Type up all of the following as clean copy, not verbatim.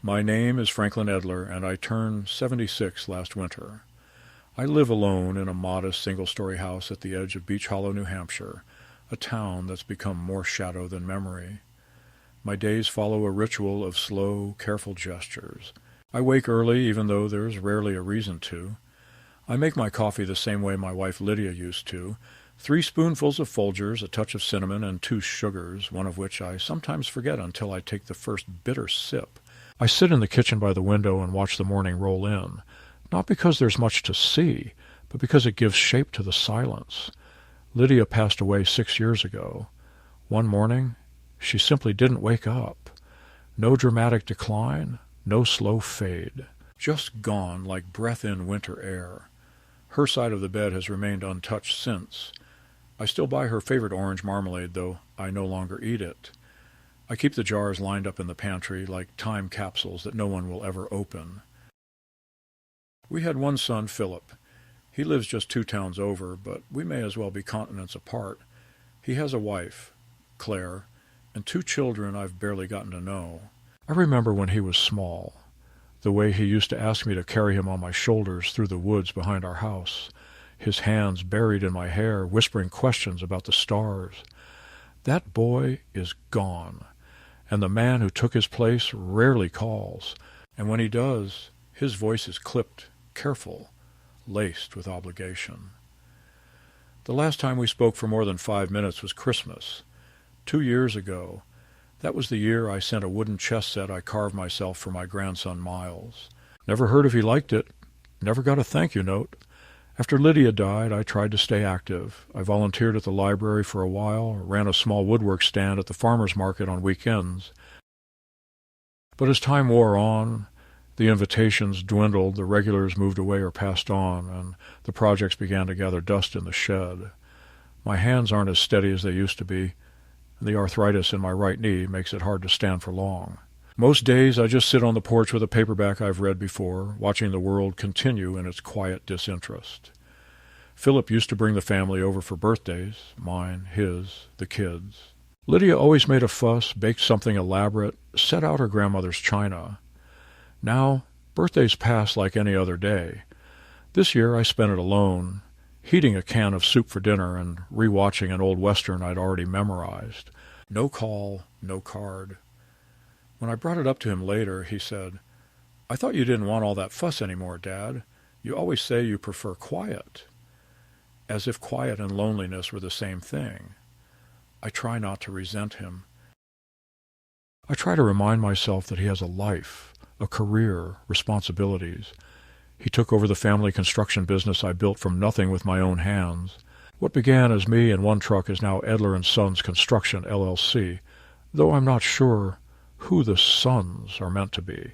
My name is Franklin Edler, and I turned 76 last winter. I live alone in a modest single-story house at the edge of Beach Hollow, New Hampshire, a town that's become more shadow than memory. My days follow a ritual of slow, careful gestures. I wake early, even though there's rarely a reason to. I make my coffee the same way my wife Lydia used to, 3 spoonfuls of Folgers, a touch of cinnamon, and 2 sugars, one of which I sometimes forget until I take the first bitter sip. I sit in the kitchen by the window and watch the morning roll in, not because there's much to see, but because it gives shape to the silence. Lydia passed away 6 years ago. One morning, she simply didn't wake up. No dramatic decline, no slow fade. Just gone like breath in winter air. Her side of the bed has remained untouched since. I still buy her favorite orange marmalade, though I no longer eat it. I keep the jars lined up in the pantry like time capsules that no one will ever open. We had one son, Philip. He lives just 2 towns over, but we may as well be continents apart. He has a wife, Claire, and 2 children I've barely gotten to know. I remember when he was small, the way he used to ask me to carry him on my shoulders through the woods behind our house, his hands buried in my hair, whispering questions about the stars. That boy is gone, and the man who took his place rarely calls, and when he does, his voice is clipped, careful, laced with obligation. The last time we spoke for more than 5 minutes was Christmas, 2 years ago. That was the year I sent a wooden chess set I carved myself for my grandson Miles. Never heard if he liked it, never got a thank you note. After Lydia died, I tried to stay active. I volunteered at the library for a while, ran a small woodwork stand at the farmer's market on weekends. But as time wore on, the invitations dwindled, the regulars moved away or passed on, and the projects began to gather dust in the shed. My hands aren't as steady as they used to be, and the arthritis in my right knee makes it hard to stand for long. Most days I just sit on the porch with a paperback I've read before, watching the world continue in its quiet disinterest. Philip used to bring the family over for birthdays, mine, his, the kids. Lydia always made a fuss, baked something elaborate, set out her grandmother's china. Now, birthdays pass like any other day. This year I spent it alone, heating a can of soup for dinner and rewatching an old Western I'd already memorized. No call, no card. When I brought it up to him later, he said, "I thought you didn't want all that fuss anymore, Dad. You always say you prefer quiet." As if quiet and loneliness were the same thing. I try not to resent him. I try to remind myself that he has a life, a career, responsibilities. He took over the family construction business I built from nothing with my own hands. What began as me and one truck is now Edler & Sons Construction, LLC, though I'm not sure who the sons are meant to be,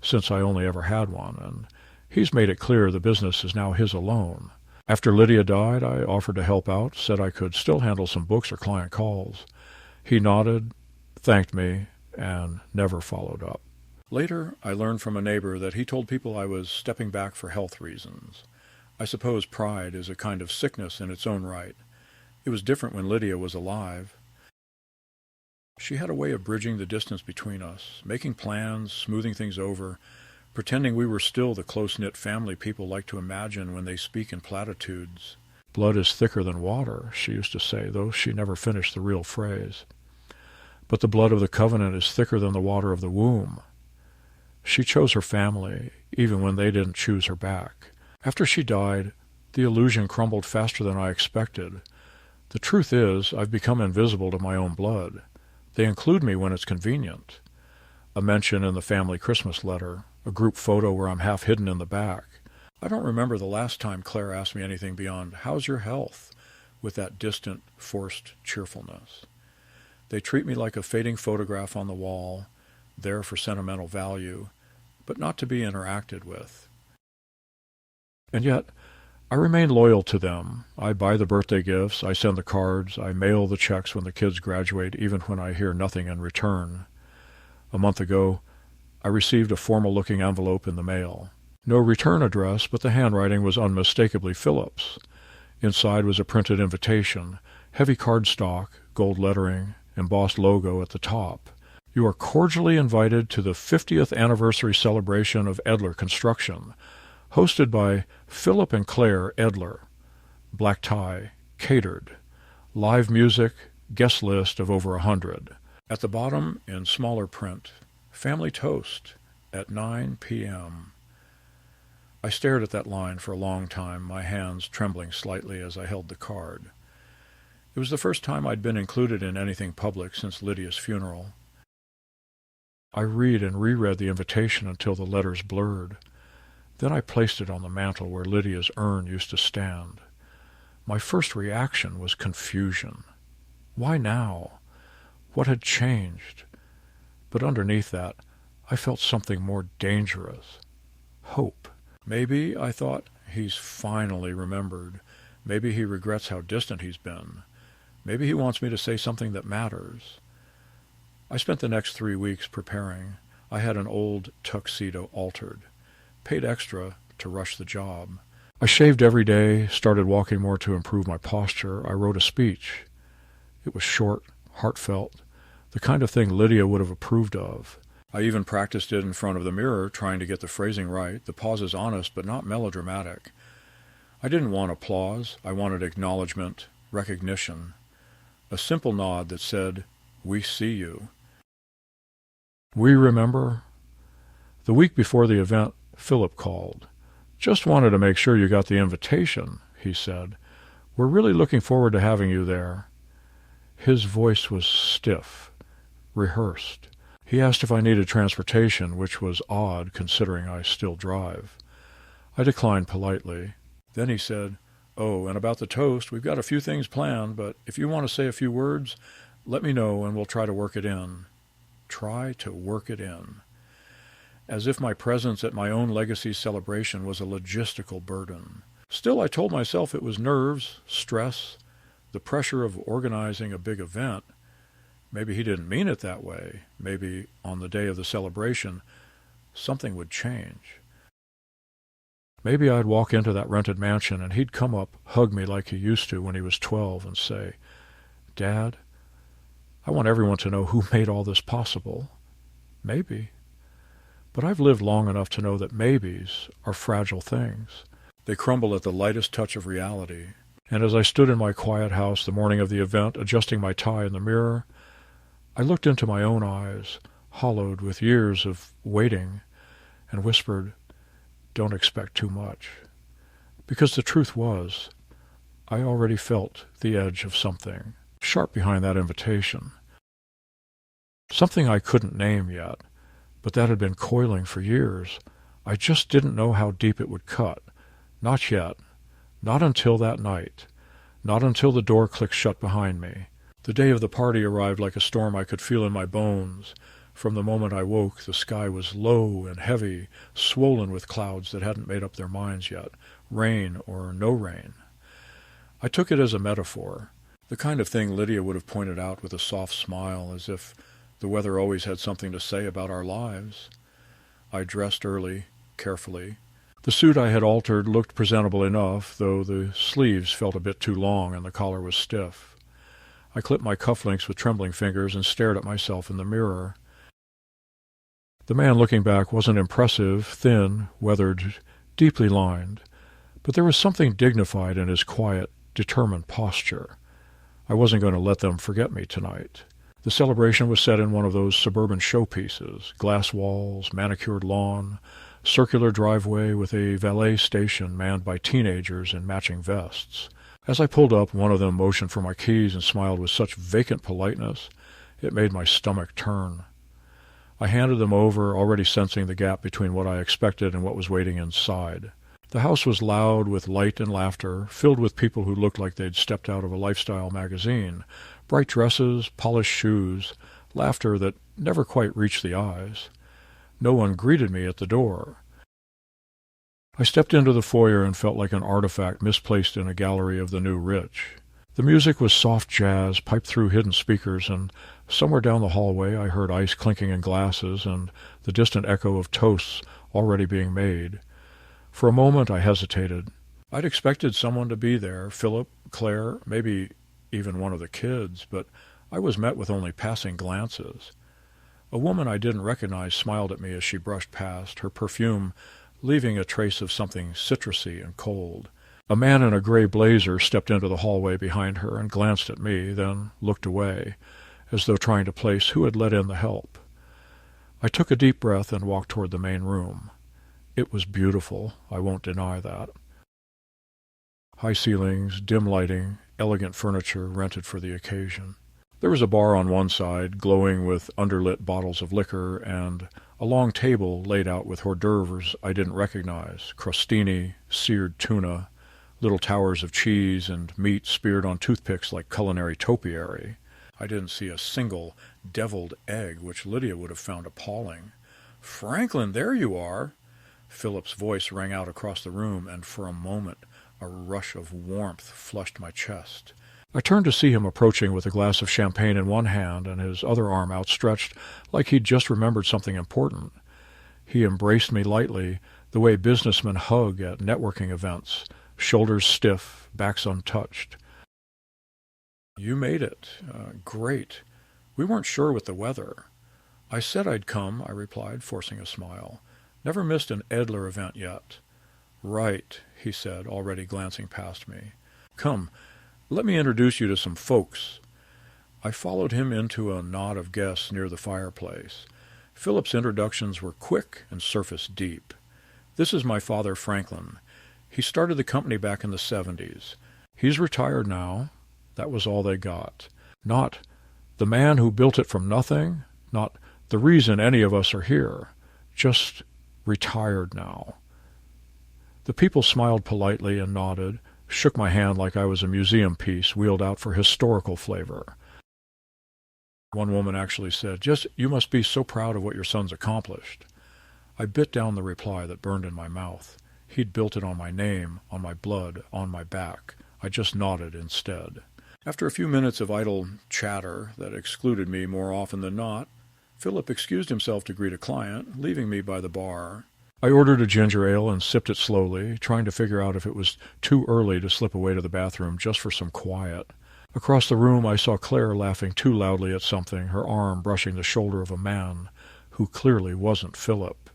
since I only ever had one, and he's made it clear the business is now his alone. After Lydia died, I offered to help out, said I could still handle some books or client calls. He nodded, thanked me, and never followed up. Later, I learned from a neighbor that he told people I was stepping back for health reasons. I suppose pride is a kind of sickness in its own right. It was different when Lydia was alive. She had a way of bridging the distance between us, making plans, smoothing things over, pretending we were still the close-knit family people like to imagine when they speak in platitudes. Blood is thicker than water, she used to say, though she never finished the real phrase. But the blood of the covenant is thicker than the water of the womb. She chose her family, even when they didn't choose her back. After she died, the illusion crumbled faster than I expected. The truth is, I've become invisible to my own blood. They include me when it's convenient. A mention in the family Christmas letter, a group photo where I'm half hidden in the back. I don't remember the last time Claire asked me anything beyond, "How's your health?" with that distant, forced cheerfulness. They treat me like a fading photograph on the wall, there for sentimental value, but not to be interacted with. And yet, I remain loyal to them. I buy the birthday gifts, I send the cards, I mail the checks when the kids graduate, even when I hear nothing in return. A month ago, I received a formal-looking envelope in the mail. No return address, but the handwriting was unmistakably Philip's. Inside was a printed invitation, heavy cardstock, gold lettering, embossed logo at the top. You are cordially invited to the 50th anniversary celebration of Edler Construction, hosted by Philip and Claire Edler. Black tie, catered. Live music, guest list of over 100. At the bottom, in smaller print, family toast at 9 p.m. I stared at that line for a long time, my hands trembling slightly as I held the card. It was the first time I'd been included in anything public since Lydia's funeral. I read and reread the invitation until the letters blurred. Then I placed it on the mantel where Lydia's urn used to stand. My first reaction was confusion. Why now? What had changed? But underneath that, I felt something more dangerous. Hope. Maybe, I thought, he's finally remembered. Maybe he regrets how distant he's been. Maybe he wants me to say something that matters. I spent the next 3 weeks preparing. I had an old tuxedo altered. Paid extra to rush the job. I shaved every day, started walking more to improve my posture. I wrote a speech. It was short, heartfelt, the kind of thing Lydia would have approved of. I even practiced it in front of the mirror, trying to get the phrasing right, the pauses honest but not melodramatic. I didn't want applause. I wanted acknowledgement, recognition. A simple nod that said, "We see you." We remember? The week before the event, Philip called. "Just wanted to make sure you got the invitation," he said. "We're really looking forward to having you there." His voice was stiff, rehearsed. He asked if I needed transportation, which was odd considering I still drive. I declined politely. Then he said, "Oh, and about the toast, we've got a few things planned, but if you want to say a few words, let me know and we'll try to work it in." Try to work it in. As if my presence at my own legacy celebration was a logistical burden. Still, I told myself it was nerves, stress, the pressure of organizing a big event. Maybe he didn't mean it that way. Maybe on the day of the celebration, something would change. Maybe I'd walk into that rented mansion and he'd come up, hug me like he used to when he was 12 and say, "Dad, I want everyone to know who made all this possible." Maybe. But I've lived long enough to know that maybes are fragile things. They crumble at the lightest touch of reality. And as I stood in my quiet house the morning of the event, adjusting my tie in the mirror, I looked into my own eyes, hollowed with years of waiting, and whispered, "Don't expect too much." Because the truth was, I already felt the edge of something, sharp behind that invitation. Something I couldn't name yet, but that had been coiling for years. I just didn't know how deep it would cut. Not yet. Not until that night. Not until the door clicked shut behind me. The day of the party arrived like a storm I could feel in my bones. From the moment I woke, the sky was low and heavy, swollen with clouds that hadn't made up their minds yet, rain or no rain. I took it as a metaphor, the kind of thing Lydia would have pointed out with a soft smile, as if the weather always had something to say about our lives. I dressed early, carefully. The suit I had altered looked presentable enough, though the sleeves felt a bit too long and the collar was stiff. I clipped my cufflinks with trembling fingers and stared at myself in the mirror. The man looking back wasn't impressive, thin, weathered, deeply lined, but there was something dignified in his quiet, determined posture. I wasn't going to let them forget me tonight. The celebration was set in one of those suburban showpieces, glass walls, manicured lawn, circular driveway with a valet station manned by teenagers in matching vests. As I pulled up, one of them motioned for my keys and smiled with such vacant politeness, it made my stomach turn. I handed them over, already sensing the gap between what I expected and what was waiting inside. The house was loud with light and laughter, filled with people who looked like they'd stepped out of a lifestyle magazine. Bright dresses, polished shoes, laughter that never quite reached the eyes. No one greeted me at the door. I stepped into the foyer and felt like an artifact misplaced in a gallery of the new rich. The music was soft jazz, piped through hidden speakers, and somewhere down the hallway I heard ice clinking in glasses and the distant echo of toasts already being made. For a moment I hesitated. I'd expected someone to be there, Philip, Claire, maybe even one of the kids, but I was met with only passing glances. A woman I didn't recognize smiled at me as she brushed past, her perfume leaving a trace of something citrusy and cold. A man in a gray blazer stepped into the hallway behind her and glanced at me, then looked away, as though trying to place who had let in the help. I took a deep breath and walked toward the main room. It was beautiful, I won't deny that. High ceilings, dim lighting, elegant furniture rented for the occasion. There was a bar on one side, glowing with underlit bottles of liquor, and a long table laid out with hors d'oeuvres I didn't recognize, crostini, seared tuna, little towers of cheese, and meat speared on toothpicks like culinary topiary. I didn't see a single deviled egg, which Lydia would have found appalling. "Franklin, there you are!" Philip's voice rang out across the room, and for a moment a rush of warmth flushed my chest. I turned to see him approaching with a glass of champagne in one hand and his other arm outstretched like he'd just remembered something important. He embraced me lightly, the way businessmen hug at networking events, shoulders stiff, backs untouched. "You made it. Great. We weren't sure with the weather." "I said I'd come," I replied, forcing a smile. "Never missed an Edler event yet." "Right," he said, already glancing past me. "Come, let me introduce you to some folks." I followed him into a knot of guests near the fireplace. Philip's introductions were quick and surface deep. "This is my father, Franklin. He started the company back in the 70s. He's retired now." That was all they got. Not "the man who built it from nothing," not "the reason any of us are here," just "retired now." The people smiled politely and nodded, shook my hand like I was a museum piece wheeled out for historical flavor. One woman actually said, "Just, you must be so proud of what your son's accomplished." I bit down the reply that burned in my mouth. He'd built it on my name, on my blood, on my back. I just nodded instead. After a few minutes of idle chatter that excluded me more often than not, Philip excused himself to greet a client, leaving me by the bar. I ordered a ginger ale and sipped it slowly, trying to figure out if it was too early to slip away to the bathroom just for some quiet. Across the room I saw Claire laughing too loudly at something, her arm brushing the shoulder of a man who clearly wasn't Philip.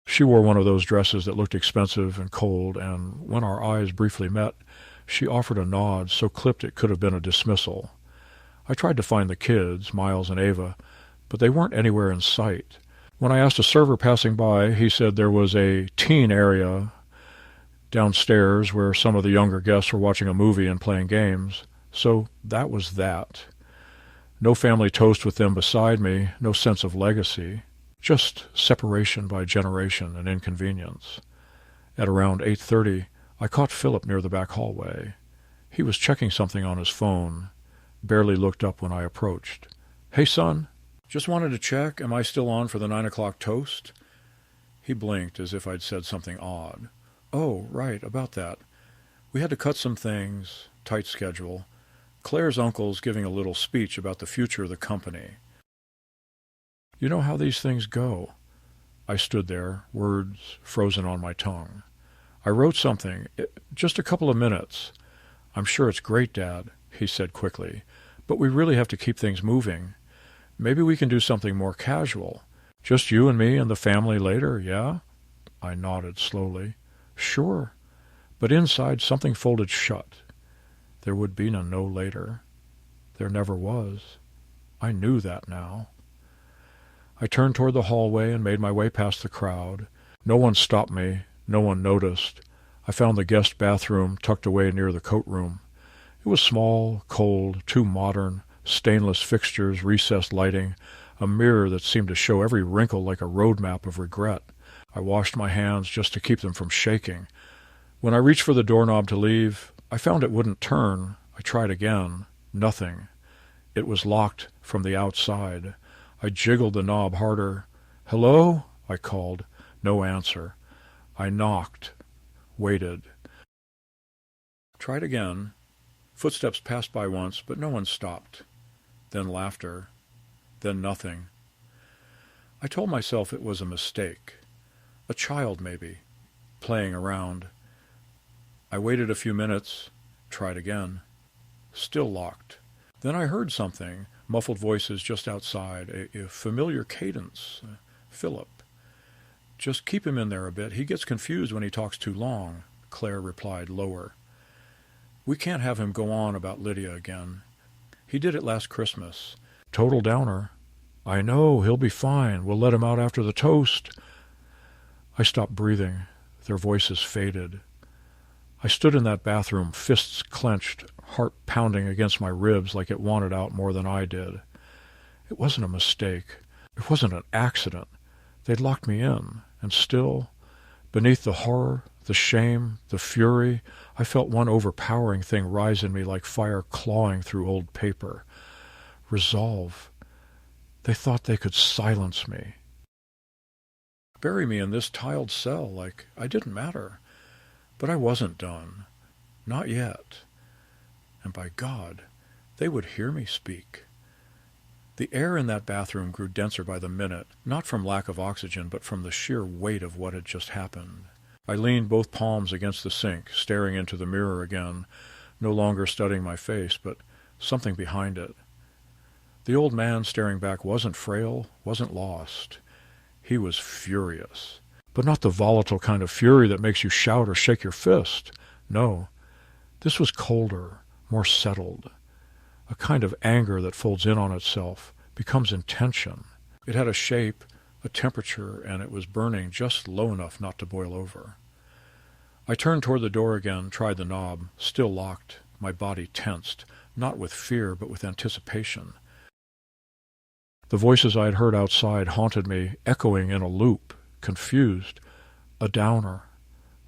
She wore one of those dresses that looked expensive and cold, and when our eyes briefly met, she offered a nod so clipped it could have been a dismissal. I tried to find the kids, Miles and Ava, but they weren't anywhere in sight. When I asked a server passing by, he said there was a teen area downstairs where some of the younger guests were watching a movie and playing games. So that was that. No family toast with them beside me, no sense of legacy, just separation by generation and inconvenience. At around 8:30, I caught Philip near the back hallway. He was checking something on his phone, barely looked up when I approached. "Hey, son. Just wanted to check, am I still on for the 9 o'clock toast?" He blinked as if I'd said something odd. "Oh, right, about that. We had to cut some things, tight schedule. Claire's uncle's giving a little speech about the future of the company." You know how these things go. I stood there, words frozen on my tongue. "I wrote something, just a couple of minutes." "I'm sure it's great, Dad," he said quickly, "but we really have to keep things moving. Maybe we can do something more casual. Just you and me and the family later, yeah?" I nodded slowly. "Sure." But inside something folded shut. There would be no later. There never was. I knew that now. I turned toward the hallway and made my way past the crowd. No one stopped me. No one noticed. I found the guest bathroom tucked away near the coat room. It was small, cold, too modern, stainless fixtures, recessed lighting, a mirror that seemed to show every wrinkle like a road map of regret. I washed my hands just to keep them from shaking. When I reached for the doorknob to leave, I found it wouldn't turn. I tried again. Nothing. It was locked from the outside. I jiggled the knob harder. "Hello?" I called. No answer. I knocked. Waited. Tried again. Footsteps passed by once, but no one stopped. Then laughter. Then nothing. I told myself it was a mistake. A child, maybe, playing around. I waited a few minutes, tried again. Still locked. Then I heard something, Muffled voices just outside, a familiar cadence. Philip. Just keep him in there a bit. He gets confused when he talks too long, Claire replied lower. We can't have him go on about Lydia again. He did it last Christmas. Total downer. I know, he'll be fine. We'll let him out after the toast. I stopped breathing. Their voices faded. I stood in that bathroom, fists clenched, heart pounding against my ribs like it wanted out more than I did. It wasn't a mistake. It wasn't an accident. They'd locked me in, and still, beneath the horror, the shame, the fury, I felt one overpowering thing rise in me like fire clawing through old paper. Resolve. They thought they could silence me. Bury me in this tiled cell like I didn't matter. But I wasn't done. Not yet. And by God, they would hear me speak. The air in that bathroom grew denser by the minute, not from lack of oxygen, but from the sheer weight of what had just happened. I leaned both palms against the sink, staring into the mirror again, no longer studying my face, but something behind it. The old man staring back wasn't frail, wasn't lost. He was furious. But not the volatile kind of fury that makes you shout or shake your fist. No, this was colder, more settled. A kind of anger that folds in on itself, becomes intention. It had a shape, a temperature, and it was burning just low enough not to boil over. I turned toward the door again, tried the knob, still locked, my body tensed, not with fear but with anticipation. The voices I had heard outside haunted me, echoing in a loop, confused, a downer.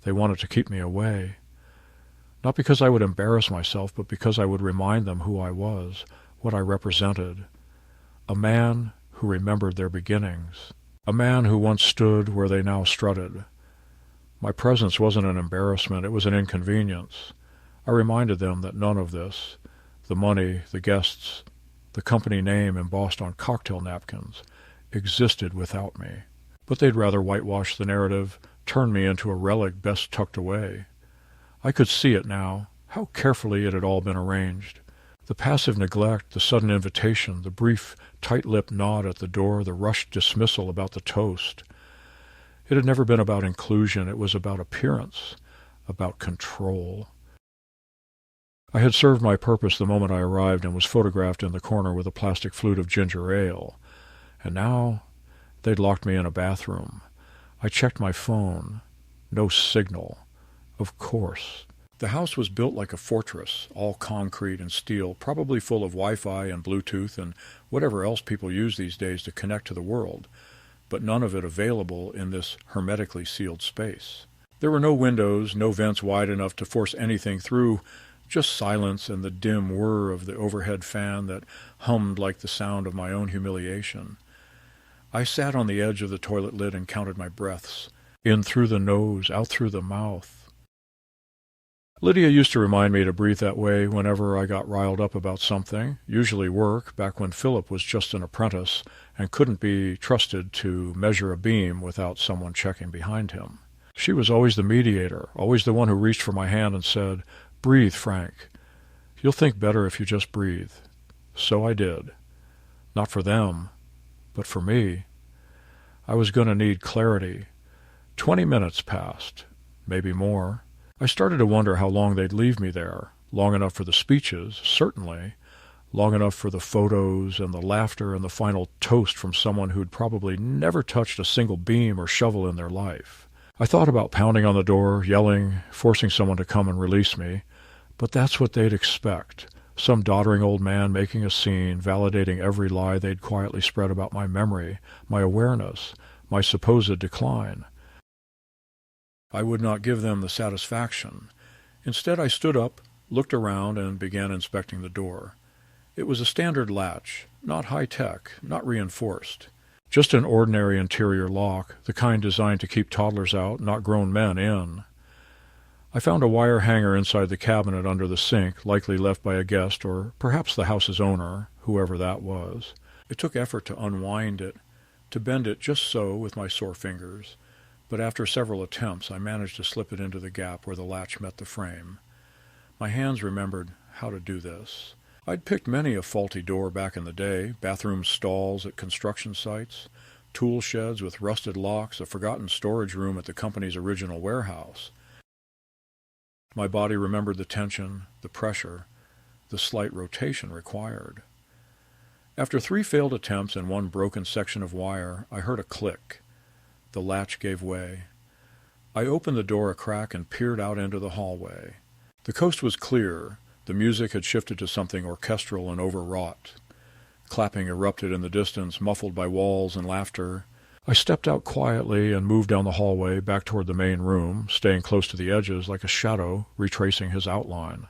They wanted to keep me away. Not because I would embarrass myself, but because I would remind them who I was, what I represented. A man who remembered their beginnings. A man who once stood where they now strutted. My presence wasn't an embarrassment, it was an inconvenience. I reminded them that none of this, the money, the guests, the company name embossed on cocktail napkins, existed without me. But they'd rather whitewash the narrative, turn me into a relic best tucked away. I could see it now, how carefully it had all been arranged. The passive neglect, the sudden invitation, the brief, tight-lipped nod at the door, the rushed dismissal about the toast. It had never been about inclusion, it was about appearance, about control. I had served my purpose the moment I arrived and was photographed in the corner with a plastic flute of ginger ale. And now they'd locked me in a bathroom. I checked my phone. No signal. Of course. The house was built like a fortress, all concrete and steel, probably full of Wi-Fi and Bluetooth and whatever else people use these days to connect to the world, but none of it available in this hermetically sealed space. There were no windows, no vents wide enough to force anything through, just silence and the dim whir of the overhead fan that hummed like the sound of my own humiliation. I sat on the edge of the toilet lid and counted my breaths, in through the nose, out through the mouth. Lydia used to remind me to breathe that way whenever I got riled up about something, usually work, back when Philip was just an apprentice and couldn't be trusted to measure a beam without someone checking behind him. She was always the mediator, always the one who reached for my hand and said, "Breathe, Frank. You'll think better if you just breathe." So I did. Not for them, but for me. I was going to need clarity. 20 minutes passed, maybe more. I started to wonder how long they'd leave me there. Long enough for the speeches, certainly. Long enough for the photos and the laughter and the final toast from someone who'd probably never touched a single beam or shovel in their life. I thought about pounding on the door, yelling, forcing someone to come and release me. But that's what they'd expect. Some doddering old man making a scene, validating every lie they'd quietly spread about my memory, my awareness, my supposed decline. I would not give them the satisfaction. Instead, I stood up, looked around, and began inspecting the door. It was a standard latch, not high-tech, not reinforced. Just an ordinary interior lock, the kind designed to keep toddlers out, not grown men in. I found a wire hanger inside the cabinet under the sink, likely left by a guest or perhaps the house's owner, whoever that was. It took effort to unwind it, to bend it just so with my sore fingers, but after several attempts I managed to slip it into the gap where the latch met the frame. My hands remembered how to do this. I'd picked many a faulty door back in the day, bathroom stalls at construction sites, tool sheds with rusted locks, a forgotten storage room at the company's original warehouse. My body remembered the tension, the pressure, the slight rotation required. After 3 failed attempts and 1 broken section of wire, I heard a click. The latch gave way. I opened the door a crack and peered out into the hallway. The coast was clear. The music had shifted to something orchestral and overwrought. Clapping erupted in the distance, muffled by walls and laughter. I stepped out quietly and moved down the hallway back toward the main room, staying close to the edges like a shadow retracing his outline.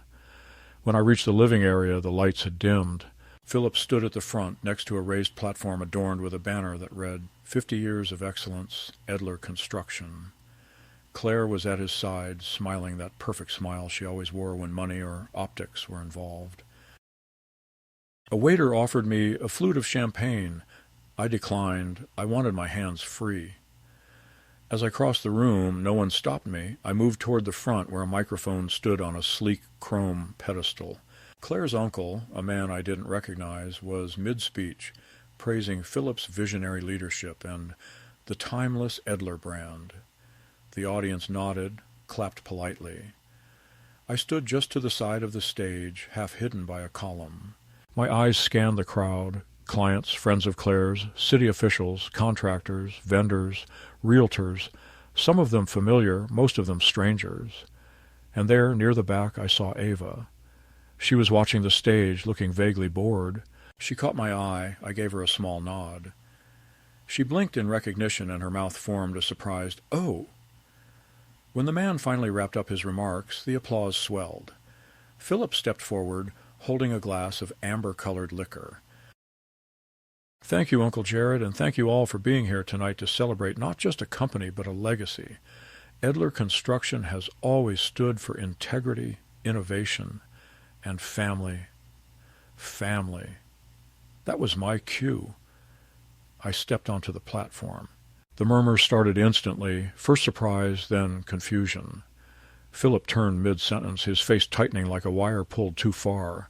When I reached the living area, the lights had dimmed. Philip stood at the front next to a raised platform adorned with a banner that read, 50 Years of Excellence, Edler Construction. Claire was at his side, smiling that perfect smile she always wore when money or optics were involved. A waiter offered me a flute of champagne. I declined. I wanted my hands free. As I crossed the room, no one stopped me. I moved toward the front where a microphone stood on a sleek chrome pedestal. Claire's uncle, a man I didn't recognize, was mid-speech, praising Philip's visionary leadership and the timeless Edler brand. The audience nodded, clapped politely. I stood just to the side of the stage, half hidden by a column. My eyes scanned the crowd, clients, friends of Claire's, city officials, contractors, vendors, realtors, some of them familiar, most of them strangers. And there, near the back, I saw Ava. She was watching the stage, looking vaguely bored. She caught my eye. I gave her a small nod. She blinked in recognition, and her mouth formed a surprised, "Oh!" When the man finally wrapped up his remarks, the applause swelled. Philip stepped forward, holding a glass of amber-colored liquor. "Thank you, Uncle Jared, and thank you all for being here tonight to celebrate not just a company, but a legacy. Edler Construction has always stood for integrity, innovation, and family. Family. That was my cue. I stepped onto the platform. The murmurs started instantly, first surprise, then confusion. Philip turned mid-sentence, his face tightening like a wire pulled too far.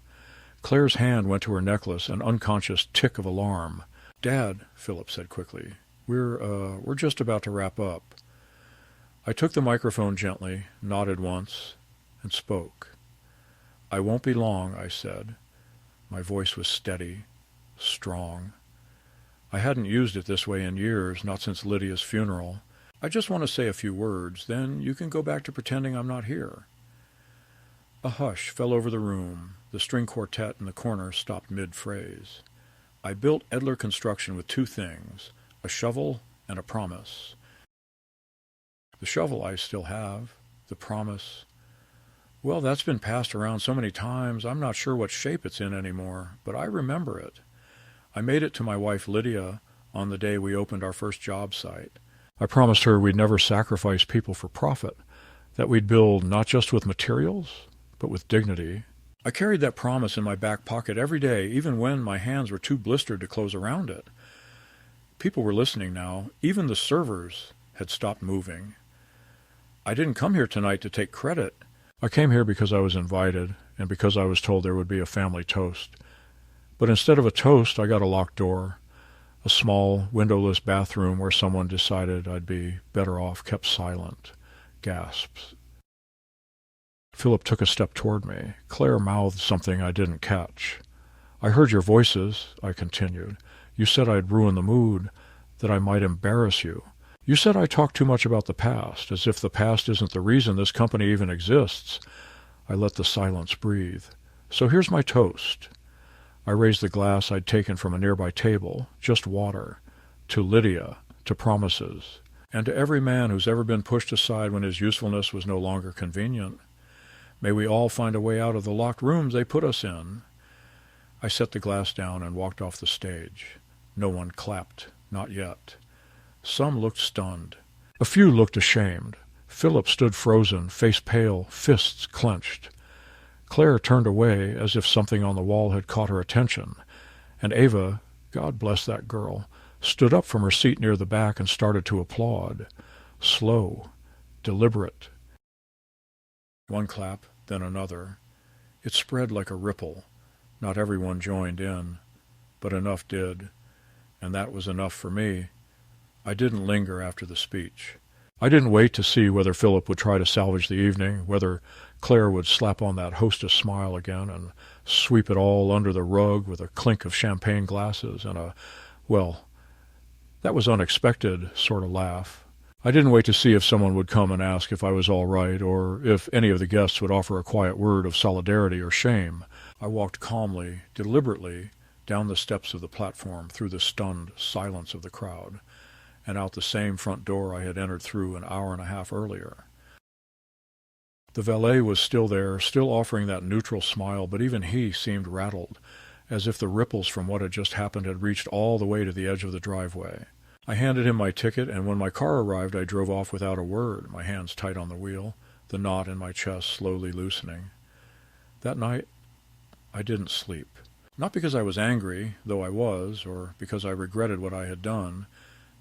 Claire's hand went to her necklace, an unconscious tick of alarm. "Dad," Philip said quickly, we're just about to wrap up." I took the microphone gently, nodded once, and spoke. "I won't be long," I said. My voice was steady, strong. I hadn't used it this way in years, not since Lydia's funeral. "I just want to say a few words, then you can go back to pretending I'm not here." A hush fell over the room. The string quartet in the corner stopped mid-phrase. I built Edler Construction with 2 things, a shovel and a promise. The shovel I still have. The promise, well, that's been passed around so many times, I'm not sure what shape it's in anymore, but I remember it. I made it to my wife Lydia on the day we opened our first job site. I promised her we'd never sacrifice people for profit, that we'd build not just with materials, but with dignity. I carried that promise in my back pocket every day, even when my hands were too blistered to close around it. People were listening now. Even the servers had stopped moving. I didn't come here tonight to take credit. I came here because I was invited, and because I was told there would be a family toast. But instead of a toast, I got a locked door, a small, windowless bathroom where someone decided I'd be better off kept silent. Gasps. Philip took a step toward me. Claire mouthed something I didn't catch. "I heard your voices," I continued. "You said I'd ruin the mood, that I might embarrass you. You said I talked too much about the past, as if the past isn't the reason this company even exists." I let the silence breathe. "So here's my toast." I raised the glass I'd taken from a nearby table, just water, to Lydia, to promises, and to every man who's ever been pushed aside when his usefulness was no longer convenient. May we all find a way out of the locked rooms they put us in. I set the glass down and walked off the stage. No one clapped, not yet. Some looked stunned. A few looked ashamed. Philip stood frozen, face pale, fists clenched. Claire turned away as if something on the wall had caught her attention, and Ava, God bless that girl, stood up from her seat near the back and started to applaud. Slow, deliberate. One clap, then another. It spread like a ripple. Not everyone joined in, but enough did, and that was enough for me. I didn't linger after the speech. I didn't wait to see whether Philip would try to salvage the evening, whether Claire would slap on that hostess smile again and sweep it all under the rug with a clink of champagne glasses and well, that was unexpected sort of laugh. I didn't wait to see if someone would come and ask if I was all right, or if any of the guests would offer a quiet word of solidarity or shame. I walked calmly, deliberately, down the steps of the platform through the stunned silence of the crowd, and out the same front door I had entered through an hour and a half earlier. The valet was still there, still offering that neutral smile, but even he seemed rattled, as if the ripples from what had just happened had reached all the way to the edge of the driveway. I handed him my ticket, and when my car arrived I drove off without a word, my hands tight on the wheel, the knot in my chest slowly loosening. That night I didn't sleep. Not because I was angry, though I was, or because I regretted what I had done,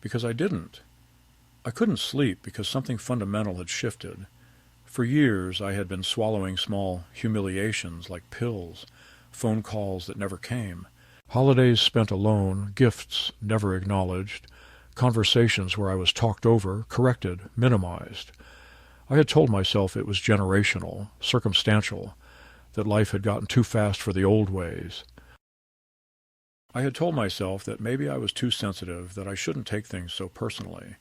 because I didn't. I couldn't sleep because something fundamental had shifted. For years I had been swallowing small humiliations like pills, phone calls that never came, holidays spent alone, gifts never acknowledged, conversations where I was talked over, corrected, minimized. I had told myself it was generational, circumstantial, that life had gotten too fast for the old ways. I had told myself that maybe I was too sensitive, that I shouldn't take things so personally.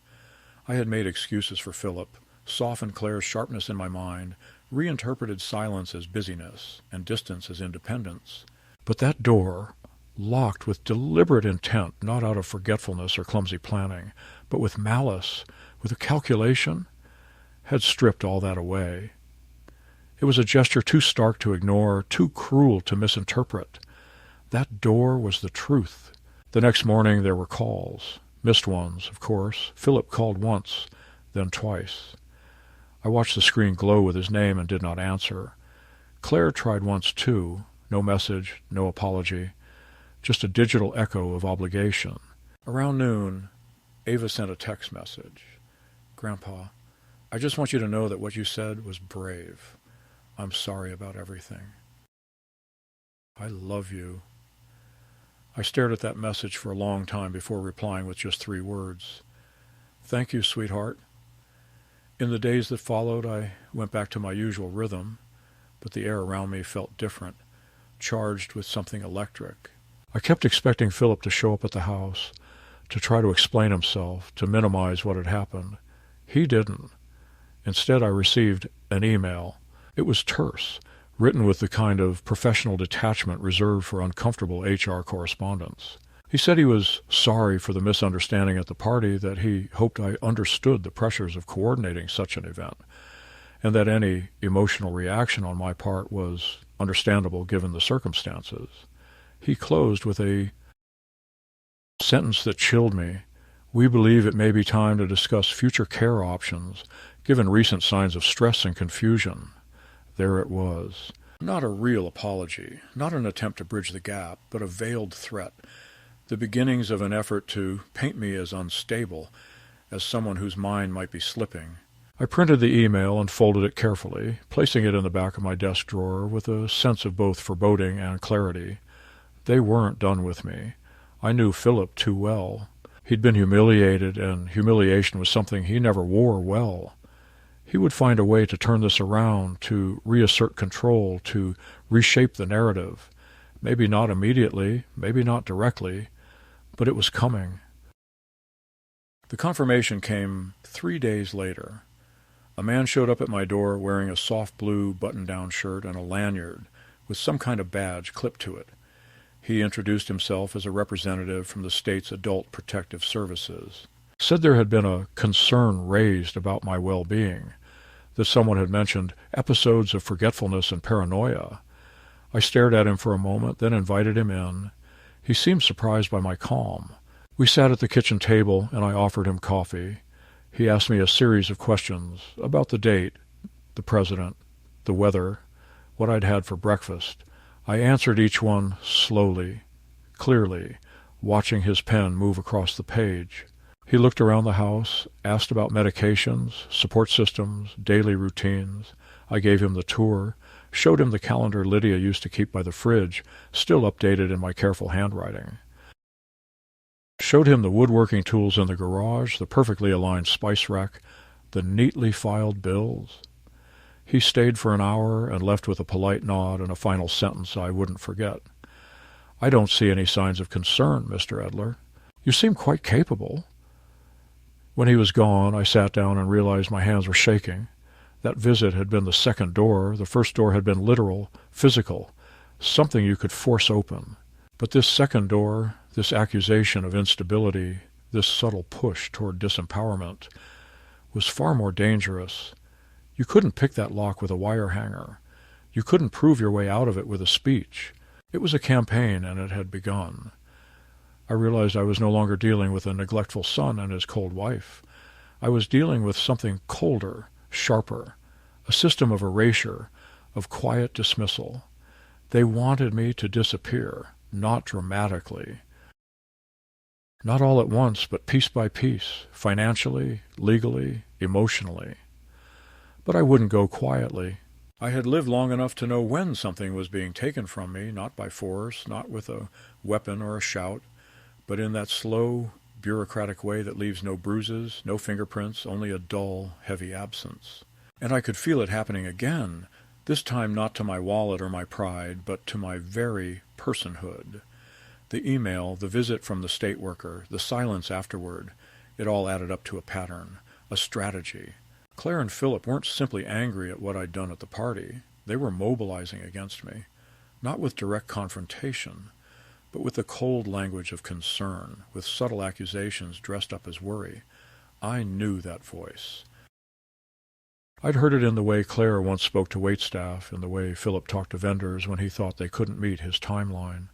I had made excuses for Philip, softened Claire's sharpness in my mind, reinterpreted silence as busyness and distance as independence. But that door, locked with deliberate intent, not out of forgetfulness or clumsy planning, but with malice, with a calculation, had stripped all that away. It was a gesture too stark to ignore, too cruel to misinterpret. That door was the truth. The next morning there were calls. Missed ones, of course. Philip called once, then twice. I watched the screen glow with his name and did not answer. Claire tried once too. No message, no apology. Just a digital echo of obligation. Around noon, Ava sent a text message. Grandpa, I just want you to know that what you said was brave. I'm sorry about everything. I love you. I stared at that message for a long time before replying with just 3 words. Thank you, sweetheart. In the days that followed, I went back to my usual rhythm, but the air around me felt different, charged with something electric. I kept expecting Philip to show up at the house, to try to explain himself, to minimize what had happened. He didn't. Instead, I received an email. It was terse, written with the kind of professional detachment reserved for uncomfortable HR correspondence. He said he was sorry for the misunderstanding at the party, that he hoped I understood the pressures of coordinating such an event, and that any emotional reaction on my part was understandable given the circumstances. He closed with a sentence that chilled me. We believe it may be time to discuss future care options, given recent signs of stress and confusion. There it was. Not a real apology, not an attempt to bridge the gap, but a veiled threat, the beginnings of an effort to paint me as unstable, as someone whose mind might be slipping. I printed the email and folded it carefully, placing it in the back of my desk drawer with a sense of both foreboding and clarity. They weren't done with me. I knew Philip too well. He'd been humiliated, and humiliation was something he never wore well. He would find a way to turn this around, to reassert control, to reshape the narrative. Maybe not immediately, maybe not directly, but it was coming. The confirmation came 3 days later. A man showed up at my door wearing a soft blue button-down shirt and a lanyard with some kind of badge clipped to it. He introduced himself as a representative from the state's Adult Protective Services. Said there had been a concern raised about my well-being, that someone had mentioned episodes of forgetfulness and paranoia. I stared at him for a moment, then invited him in. He seemed surprised by my calm. We sat at the kitchen table, and I offered him coffee. He asked me a series of questions about the date, the president, the weather, what I'd had for breakfast. I answered each one slowly, clearly, watching his pen move across the page. He looked around the house, asked about medications, support systems, daily routines. I gave him the tour, showed him the calendar Lydia used to keep by the fridge, still updated in my careful handwriting. Showed him the woodworking tools in the garage, the perfectly aligned spice rack, the neatly filed bills. He stayed for an hour and left with a polite nod and a final sentence I wouldn't forget. "I don't see any signs of concern, Mr. Edler. You seem quite capable." When he was gone, I sat down and realized my hands were shaking. That visit had been the second door. The first door had been literal, physical, something you could force open. But this second door, this accusation of instability, this subtle push toward disempowerment, was far more dangerous. You couldn't pick that lock with a wire hanger. You couldn't prove your way out of it with a speech. It was a campaign, and it had begun. I realized I was no longer dealing with a neglectful son and his cold wife. I was dealing with something colder, sharper, a system of erasure, of quiet dismissal. They wanted me to disappear, not dramatically. Not all at once, but piece by piece, financially, legally, emotionally. But I wouldn't go quietly. I had lived long enough to know when something was being taken from me, not by force, not with a weapon or a shout, but in that slow, bureaucratic way that leaves no bruises, no fingerprints, only a dull, heavy absence. And I could feel it happening again, this time not to my wallet or my pride, but to my very personhood. The email, the visit from the state worker, the silence afterward, it all added up to a pattern, a strategy. Claire and Philip weren't simply angry at what I'd done at the party. They were mobilizing against me, not with direct confrontation, but with the cold language of concern, with subtle accusations dressed up as worry. I knew that voice. I'd heard it in the way Claire once spoke to waitstaff, in the way Philip talked to vendors when he thought they couldn't meet his timeline.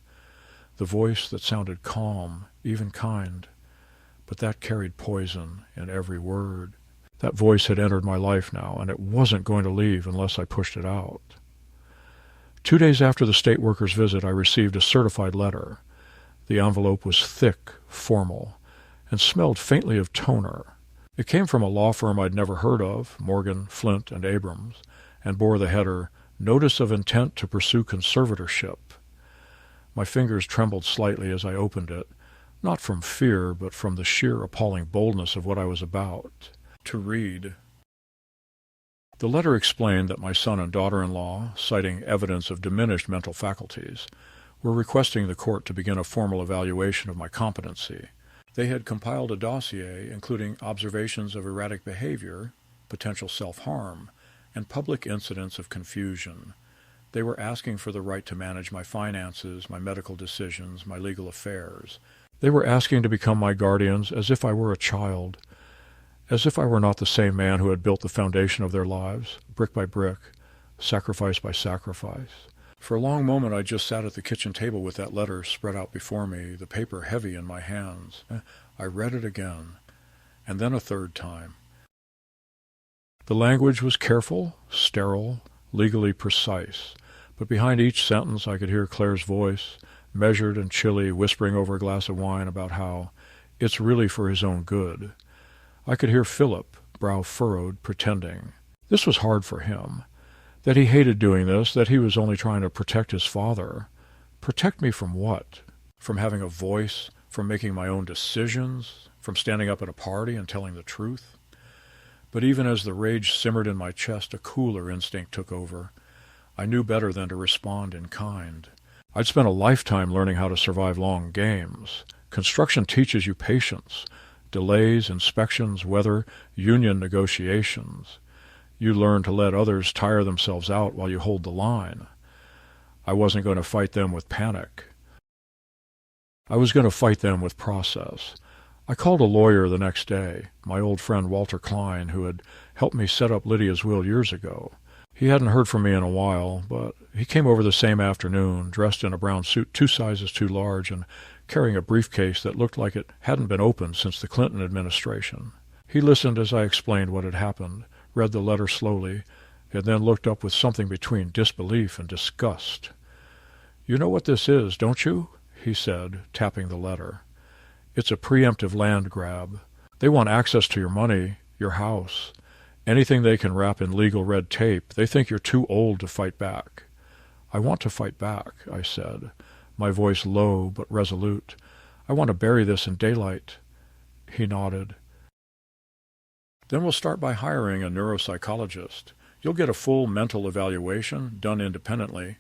The voice that sounded calm, even kind, but that carried poison in every word. That voice had entered my life now, and it wasn't going to leave unless I pushed it out. 2 days after the state worker's visit, I received a certified letter. The envelope was thick, formal, and smelled faintly of toner. It came from a law firm I'd never heard of, Morgan, Flint, and Abrams, and bore the header, "Notice of Intent to Pursue Conservatorship." My fingers trembled slightly as I opened it, not from fear, but from the sheer appalling boldness of what I was about to read. The letter explained that my son and daughter-in-law, citing evidence of diminished mental faculties, were requesting the court to begin a formal evaluation of my competency. They had compiled a dossier including observations of erratic behavior, potential self-harm, and public incidents of confusion. They were asking for the right to manage my finances, my medical decisions, my legal affairs. They were asking to become my guardians as if I were a child, as if I were not the same man who had built the foundation of their lives, brick by brick, sacrifice by sacrifice. For a long moment I just sat at the kitchen table with that letter spread out before me, the paper heavy in my hands. I read it again, and then a third time. The language was careful, sterile, legally precise, but behind each sentence I could hear Claire's voice, measured and chilly, whispering over a glass of wine about how it's really for his own good. I could hear Philip, brow furrowed, pretending. This was hard for him. That he hated doing this, that he was only trying to protect his father. Protect me from what? From having a voice, from making my own decisions, from standing up at a party and telling the truth? But even as the rage simmered in my chest, a cooler instinct took over. I knew better than to respond in kind. I'd spent a lifetime learning how to survive long games. Construction teaches you patience, delays, inspections, weather, union negotiations. You learn to let others tire themselves out while you hold the line. I wasn't going to fight them with panic. I was going to fight them with process. I called a lawyer the next day, my old friend Walter Klein, who had helped me set up Lydia's will years ago. He hadn't heard from me in a while, but he came over the same afternoon, dressed in a brown suit 2 sizes too large and carrying a briefcase that looked like it hadn't been opened since the Clinton administration. He listened as I explained what had happened, read the letter slowly, and then looked up with something between disbelief and disgust. "You know what this is, don't you?" he said, tapping the letter. "It's a preemptive land grab. They want access to your money, your house, Anything they can wrap in legal red tape, they think you're too old to fight back. I want to fight back, I said, my voice low but resolute. I want to bury this in daylight. He nodded. Then we'll start by hiring a neuropsychologist. You'll get a full mental evaluation, done independently,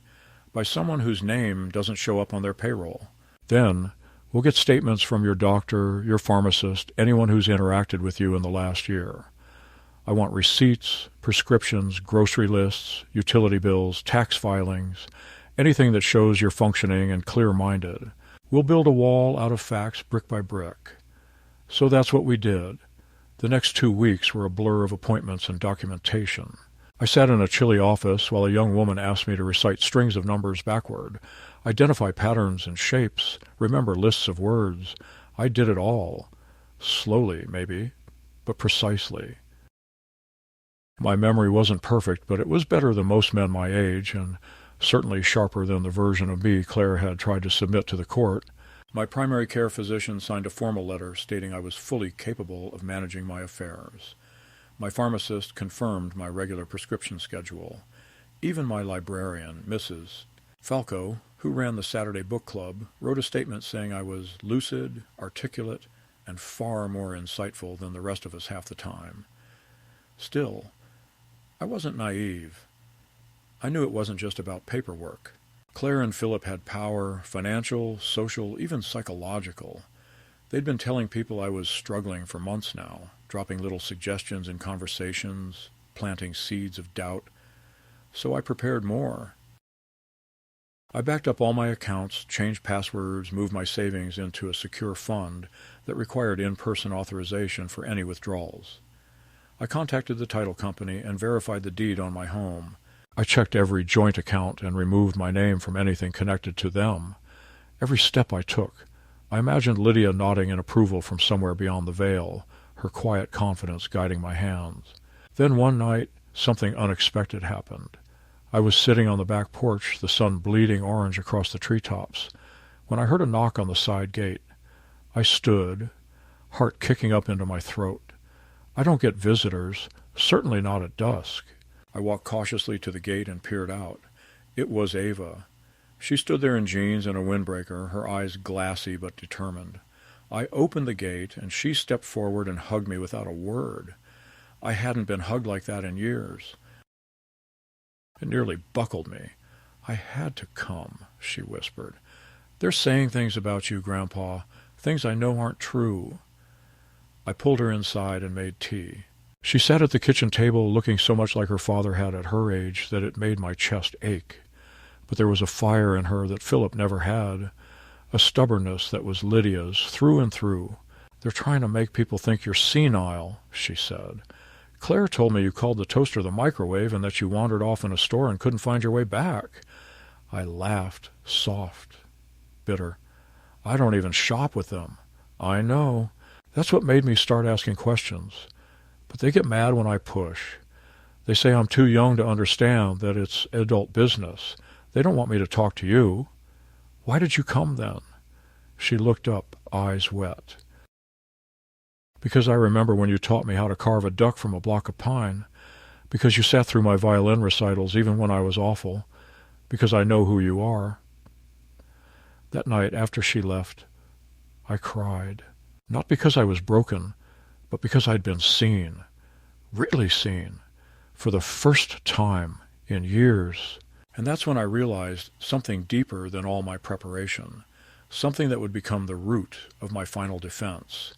by someone whose name doesn't show up on their payroll. Then we'll get statements from your doctor, your pharmacist, anyone who's interacted with you in the last year. I want receipts, prescriptions, grocery lists, utility bills, tax filings, anything that shows you're functioning and clear-minded. We'll build a wall out of facts brick by brick. So that's what we did. The next 2 weeks were a blur of appointments and documentation. I sat in a chilly office while a young woman asked me to recite strings of numbers backward, identify patterns and shapes, remember lists of words. I did it all. Slowly, maybe, but precisely. My memory wasn't perfect, but it was better than most men my age, and certainly sharper than the version of me Claire had tried to submit to the court. My primary care physician signed a formal letter stating I was fully capable of managing my affairs. My pharmacist confirmed my regular prescription schedule. Even my librarian, Mrs. Falco, who ran the Saturday book club, wrote a statement saying I was lucid, articulate, and far more insightful than the rest of us half the time. Still, I wasn't naive. I knew it wasn't just about paperwork. Claire and Philip had power, financial, social, even psychological. They'd been telling people I was struggling for months now, dropping little suggestions in conversations, planting seeds of doubt. So I prepared more. I backed up all my accounts, changed passwords, moved my savings into a secure fund that required in-person authorization for any withdrawals. I contacted the title company and verified the deed on my home. I checked every joint account and removed my name from anything connected to them. Every step I took, I imagined Lydia nodding in approval from somewhere beyond the veil, her quiet confidence guiding my hands. Then one night, something unexpected happened. I was sitting on the back porch, the sun bleeding orange across the treetops, when I heard a knock on the side gate. I stood, heart kicking up into my throat. I don't get visitors, certainly not at dusk. I walked cautiously to the gate and peered out. It was Ava. She stood there in jeans and a windbreaker, her eyes glassy but determined. I opened the gate, and she stepped forward and hugged me without a word. I hadn't been hugged like that in years. It nearly buckled me. I had to come, she whispered. They're saying things about you, Grandpa, things I know aren't true. I pulled her inside and made tea. She sat at the kitchen table looking so much like her father had at her age that it made my chest ache. But there was a fire in her that Philip never had, a stubbornness that was Lydia's through and through. They're trying to make people think you're senile, she said. Claire told me you called the toaster the microwave and that you wandered off in a store and couldn't find your way back. I laughed, soft, bitter. I don't even shop with them. I know. That's what made me start asking questions. But they get mad when I push. They say I'm too young to understand that it's adult business. They don't want me to talk to you. Why did you come then? She looked up, eyes wet. Because I remember when you taught me how to carve a duck from a block of pine. Because you sat through my violin recitals even when I was awful. Because I know who you are. That night after she left, I cried. Not because I was broken, but because I'd been seen, really seen, for the first time in years. And that's when I realized something deeper than all my preparation, something that would become the root of my final defense.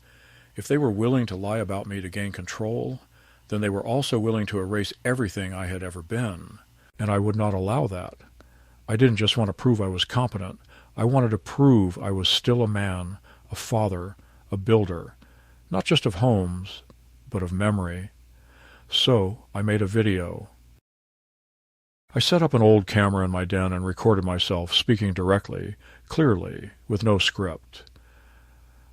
If they were willing to lie about me to gain control, then they were also willing to erase everything I had ever been, and I would not allow that. I didn't just want to prove I was competent. I wanted to prove I was still a man, a father, a builder, not just of homes, but of memory. So I made a video. I set up an old camera in my den and recorded myself speaking directly, clearly, with no script.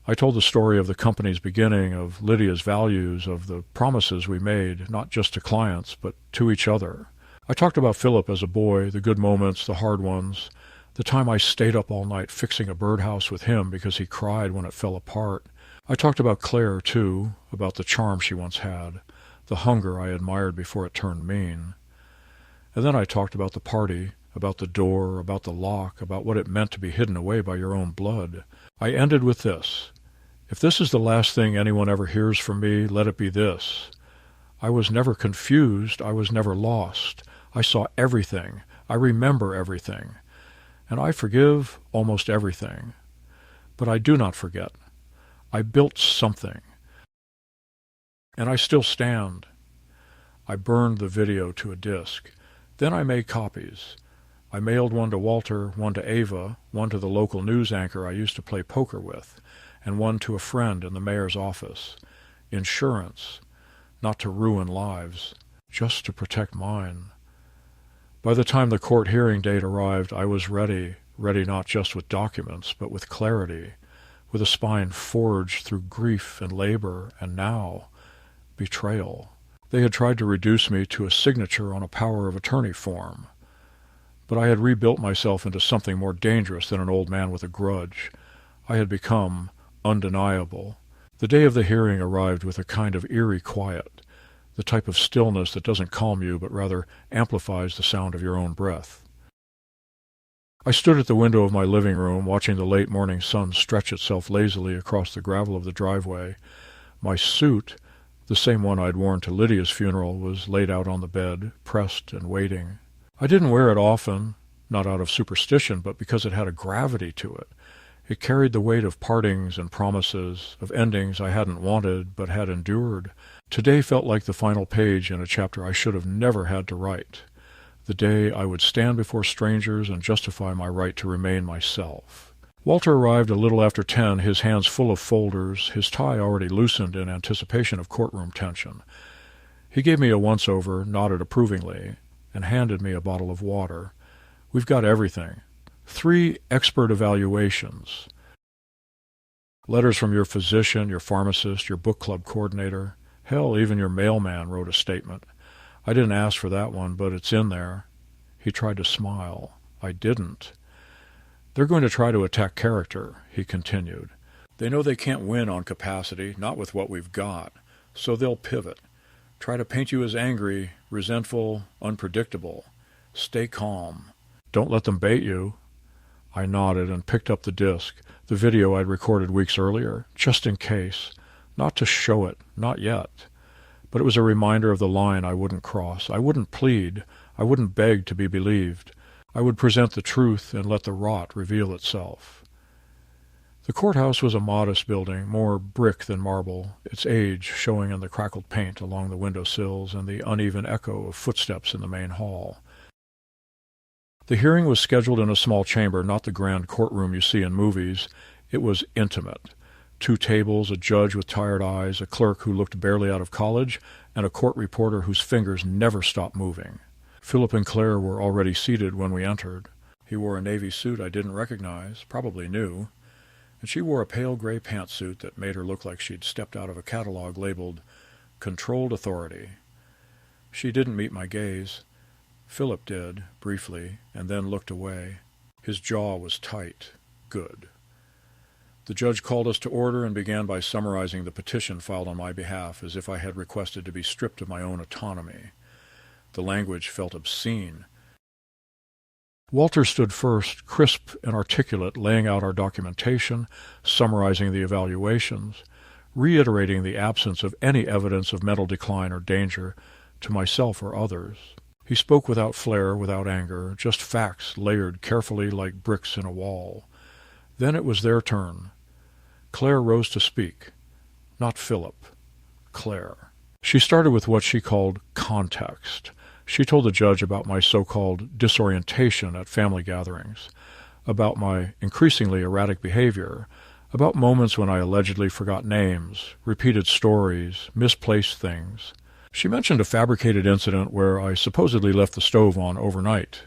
I told the story of the company's beginning, of Lydia's values, of the promises we made, not just to clients, but to each other. I talked about Philip as a boy, the good moments, the hard ones, the time I stayed up all night fixing a birdhouse with him because he cried when it fell apart. I talked about Claire, too, about the charm she once had, the hunger I admired before it turned mean. And then I talked about the party, about the door, about the lock, about what it meant to be hidden away by your own blood. I ended with this. If this is the last thing anyone ever hears from me, let it be this. I was never confused. I was never lost. I saw everything. I remember everything. And I forgive almost everything. But I do not forget. I built something. And I still stand. I burned the video to a disk. Then I made copies. I mailed one to Walter, one to Ava, one to the local news anchor I used to play poker with, and one to a friend in the mayor's office. Insurance, not to ruin lives, just to protect mine. By the time the court hearing date arrived, I was ready not just with documents, but with clarity, with a spine forged through grief and labor, and now, betrayal. They had tried to reduce me to a signature on a power of attorney form. But I had rebuilt myself into something more dangerous than an old man with a grudge. I had become undeniable. The day of the hearing arrived with a kind of eerie quiet, the type of stillness that doesn't calm you but rather amplifies the sound of your own breath. I stood at the window of my living room, watching the late morning sun stretch itself lazily across the gravel of the driveway. My suit, the same one I'd worn to Lydia's funeral, was laid out on the bed, pressed and waiting. I didn't wear it often, not out of superstition, but because it had a gravity to it. It carried the weight of partings and promises, of endings I hadn't wanted but had endured. Today felt like the final page in a chapter I should have never had to write. The day I would stand before strangers and justify my right to remain myself. Walter arrived a little after 10, his hands full of folders, his tie already loosened in anticipation of courtroom tension. He gave me a once-over, nodded approvingly, and handed me a bottle of water. We've got everything. 3 expert evaluations. Letters from your physician, your pharmacist, your book club coordinator. Hell, even your mailman wrote a statement. I didn't ask for that one, but it's in there. He tried to smile. I didn't. They're going to try to attack character, he continued. They know they can't win on capacity, not with what we've got, so they'll pivot. Try to paint you as angry, resentful, unpredictable. Stay calm. Don't let them bait you. I nodded and picked up the disc, the video I'd recorded weeks earlier, just in case. Not to show it, not yet. But it was a reminder of the line I wouldn't cross. I wouldn't plead. I wouldn't beg to be believed. I would present the truth and let the rot reveal itself. The courthouse was a modest building, more brick than marble, its age showing in the crackled paint along the window sills and the uneven echo of footsteps in the main hall. The hearing was scheduled in a small chamber, not the grand courtroom you see in movies. It was intimate. 2 tables, a judge with tired eyes, a clerk who looked barely out of college, and a court reporter whose fingers never stopped moving. Philip and Claire were already seated when we entered. He wore a navy suit I didn't recognize, probably new, and she wore a pale gray pantsuit that made her look like she'd stepped out of a catalog labeled Controlled Authority. She didn't meet my gaze. Philip did, briefly, and then looked away. His jaw was tight. Good. The judge called us to order and began by summarizing the petition filed on my behalf, as if I had requested to be stripped of my own autonomy. The language felt obscene. Walter stood first, crisp and articulate, laying out our documentation, summarizing the evaluations, reiterating the absence of any evidence of mental decline or danger to myself or others. He spoke without flair, without anger, just facts layered carefully like bricks in a wall. Then it was their turn. Claire rose to speak. Not Philip. Claire. She started with what she called context. She told the judge about my so-called disorientation at family gatherings, about my increasingly erratic behavior, about moments when I allegedly forgot names, repeated stories, misplaced things. She mentioned a fabricated incident where I supposedly left the stove on overnight.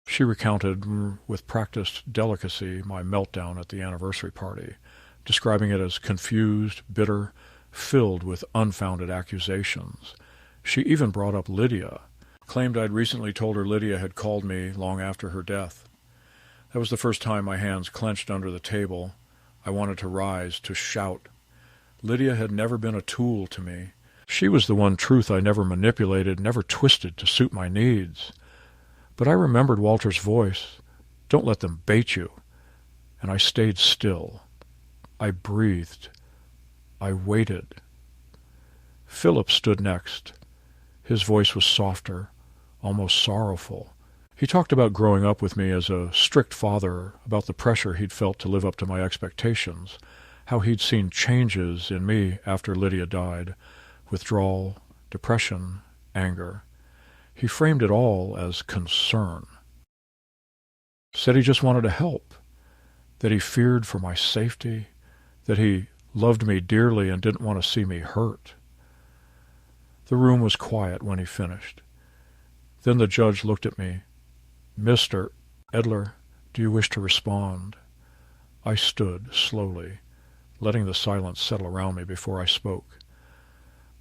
She recounted, with practiced delicacy, my meltdown at the anniversary party, describing it as confused, bitter, filled with unfounded accusations. She even brought up Lydia, claimed I'd recently told her Lydia had called me long after her death. That was the first time my hands clenched under the table. I wanted to rise, to shout. Lydia had never been a tool to me. She was the one truth I never manipulated, never twisted to suit my needs. But I remembered Walter's voice. Don't let them bait you. And I stayed still. I breathed. I waited. Philip stood next. His voice was softer, almost sorrowful. He talked about growing up with me as a strict father, about the pressure he'd felt to live up to my expectations, how he'd seen changes in me after Lydia died, withdrawal, depression, anger. He framed it all as concern. Said he just wanted to help, that he feared for my safety, that he loved me dearly and didn't want to see me hurt. The room was quiet when he finished. Then the judge looked at me. Mr. Edler, do you wish to respond? I stood slowly, letting the silence settle around me before I spoke.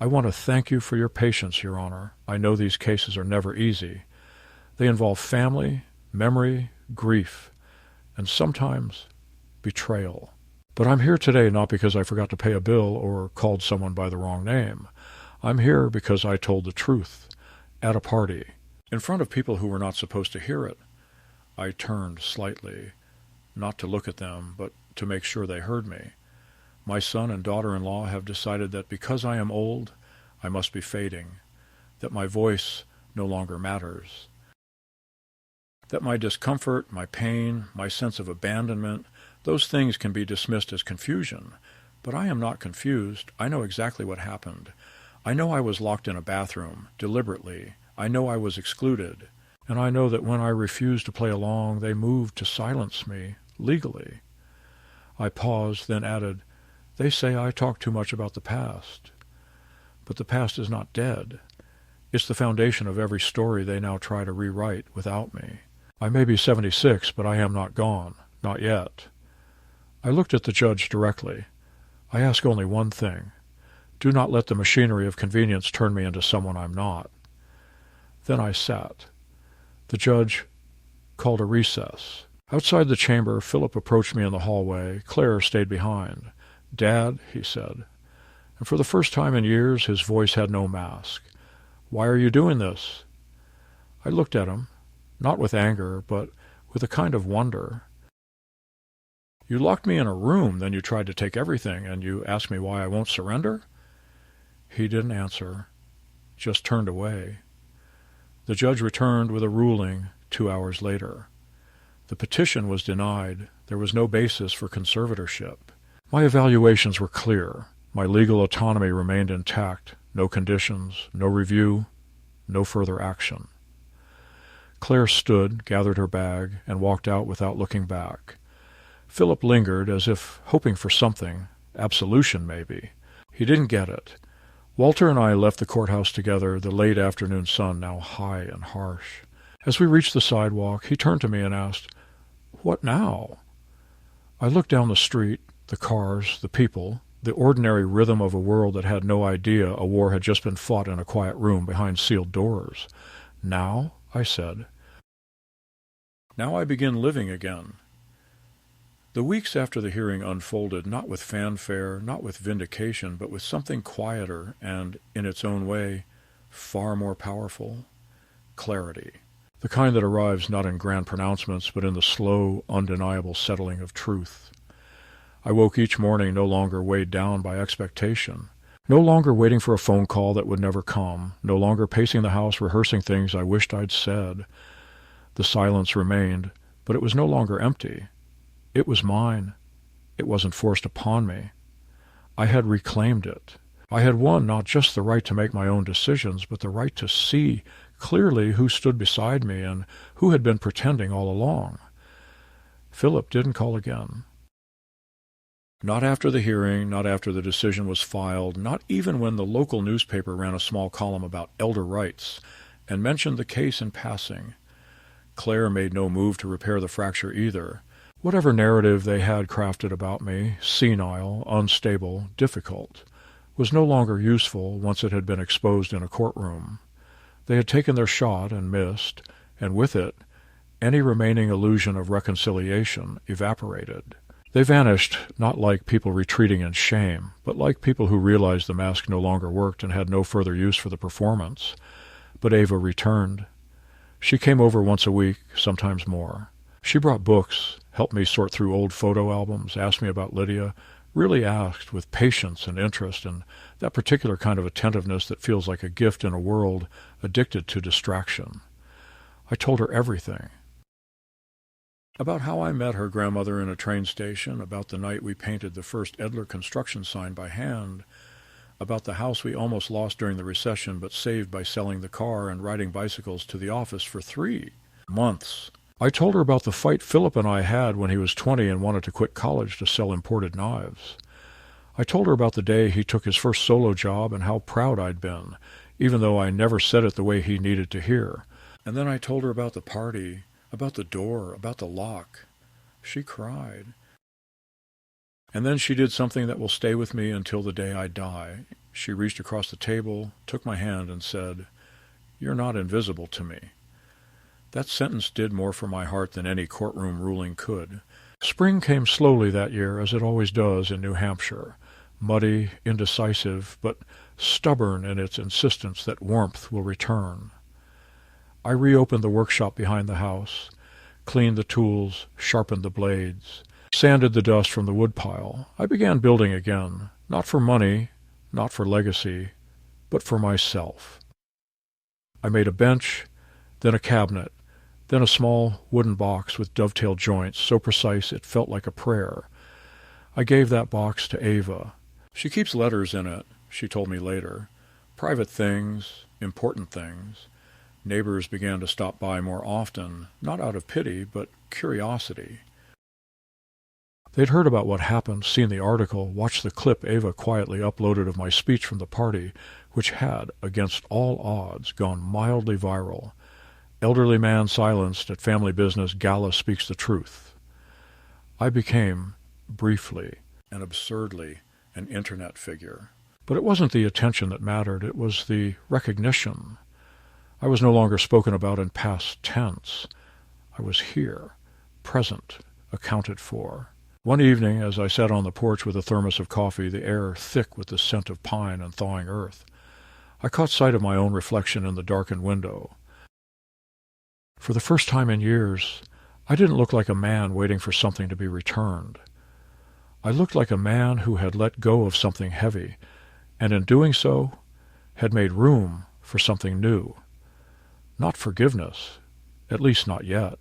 I want to thank you for your patience, Your Honor. I know these cases are never easy. They involve family, memory, grief, and sometimes betrayal. But I'm here today not because I forgot to pay a bill or called someone by the wrong name. I'm here because I told the truth, at a party, in front of people who were not supposed to hear it. I turned slightly, not to look at them, but to make sure they heard me. My son and daughter-in-law have decided that because I am old, I must be fading, that my voice no longer matters, that my discomfort, my pain, my sense of abandonment, those things can be dismissed as confusion. But I am not confused. I know exactly what happened. I know I was locked in a bathroom, deliberately. I know I was excluded. And I know that when I refused to play along, they moved to silence me, legally. I paused, then added, They say I talk too much about the past. But the past is not dead. It's the foundation of every story they now try to rewrite without me. I may be 76, but I am not gone. Not yet. I looked at the judge directly. I ask only one thing. Do not let the machinery of convenience turn me into someone I'm not. Then I sat. The judge called a recess. Outside the chamber, Philip approached me in the hallway. Claire stayed behind. Dad, he said. And for the first time in years, his voice had no mask. Why are you doing this? I looked at him, not with anger, but with a kind of wonder. You locked me in a room, then you tried to take everything, and you asked me why I won't surrender? He didn't answer, just turned away. The judge returned with a ruling 2 hours later. The petition was denied. There was no basis for conservatorship. My evaluations were clear. My legal autonomy remained intact. No conditions, no review, no further action. Claire stood, gathered her bag, and walked out without looking back. Philip lingered as if hoping for something, absolution maybe. He didn't get it. Walter and I left the courthouse together, the late afternoon sun now high and harsh. As we reached the sidewalk, he turned to me and asked, What now? I looked down the street, the cars, the people, the ordinary rhythm of a world that had no idea a war had just been fought in a quiet room behind sealed doors. Now, I said. Now I begin living again. The weeks after the hearing unfolded not with fanfare, not with vindication, but with something quieter and, in its own way, far more powerful. Clarity. The kind that arrives not in grand pronouncements, but in the slow, undeniable settling of truth. I woke each morning no longer weighed down by expectation, no longer waiting for a phone call that would never come, no longer pacing the house rehearsing things I wished I'd said. The silence remained, but it was no longer empty. It was mine. It wasn't forced upon me. I had reclaimed it. I had won not just the right to make my own decisions, but the right to see clearly who stood beside me and who had been pretending all along. Philip didn't call again. Not after the hearing, not after the decision was filed, not even when the local newspaper ran a small column about elder rights and mentioned the case in passing. Claire made no move to repair the fracture either. Whatever narrative they had crafted about me, senile, unstable, difficult, was no longer useful once it had been exposed in a courtroom. They had taken their shot and missed, and with it, any remaining illusion of reconciliation evaporated. They vanished not like people retreating in shame, but like people who realized the mask no longer worked and had no further use for the performance. But Ava returned. She came over once a week, sometimes more. She brought books, helped me sort through old photo albums, asked me about Lydia, really asked with patience and interest and that particular kind of attentiveness that feels like a gift in a world addicted to distraction. I told her everything. About how I met her grandmother in a train station, about the night we painted the first Edler construction sign by hand, about the house we almost lost during the recession but saved by selling the car and riding bicycles to the office for 3 months. I told her about the fight Philip and I had when he was 20 and wanted to quit college to sell imported knives. I told her about the day he took his first solo job and how proud I'd been, even though I never said it the way he needed to hear. And then I told her about the party, about the door, about the lock. She cried. And then she did something that will stay with me until the day I die. She reached across the table, took my hand, and said, "You're not invisible to me." That sentence did more for my heart than any courtroom ruling could. Spring came slowly that year, as it always does in New Hampshire, muddy, indecisive, but stubborn in its insistence that warmth will return. I reopened the workshop behind the house, cleaned the tools, sharpened the blades, sanded the dust from the woodpile. I began building again, not for money, not for legacy, but for myself. I made a bench, then a cabinet, then a small wooden box with dovetail joints so precise it felt like a prayer. I gave that box to Ava. She keeps letters in it, she told me later. Private things, important things. Neighbors began to stop by more often, not out of pity, but curiosity. They'd heard about what happened, seen the article, watched the clip Ava quietly uploaded of my speech from the party, which had, against all odds, gone mildly viral. Elderly man silenced at family business, Gala speaks the truth. I became, briefly and absurdly, an internet figure. But it wasn't the attention that mattered, it was the recognition. I was no longer spoken about in past tense. I was here, present, accounted for. One evening, as I sat on the porch with a thermos of coffee, the air thick with the scent of pine and thawing earth, I caught sight of my own reflection in the darkened window. For the first time in years, I didn't look like a man waiting for something to be returned. I looked like a man who had let go of something heavy, and in doing so, had made room for something new. Not forgiveness, at least not yet,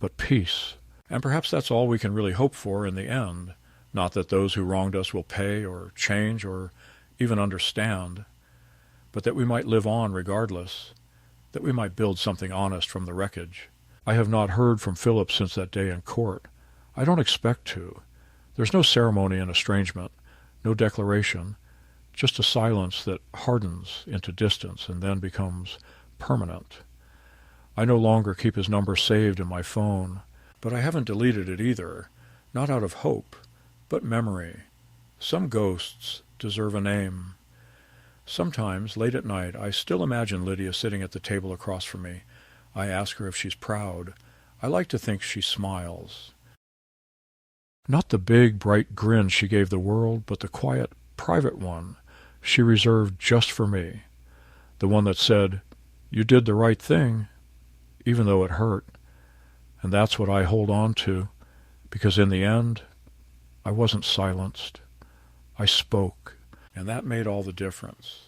but peace. And perhaps that's all we can really hope for in the end. Not that those who wronged us will pay or change or even understand, but that we might live on regardless, that we might build something honest from the wreckage. I have not heard from Philip since that day in court. I don't expect to. There's no ceremony in estrangement, no declaration, just a silence that hardens into distance and then becomes permanent. I no longer keep his number saved in my phone, but I haven't deleted it either, not out of hope, but memory. Some ghosts deserve a name. Sometimes, late at night, I still imagine Lydia sitting at the table across from me. I ask her if she's proud. I like to think she smiles. Not the big, bright grin she gave the world, but the quiet, private one she reserved just for me. The one that said, "You did the right thing," even though it hurt. And that's what I hold on to, because in the end, I wasn't silenced. I spoke, and that made all the difference.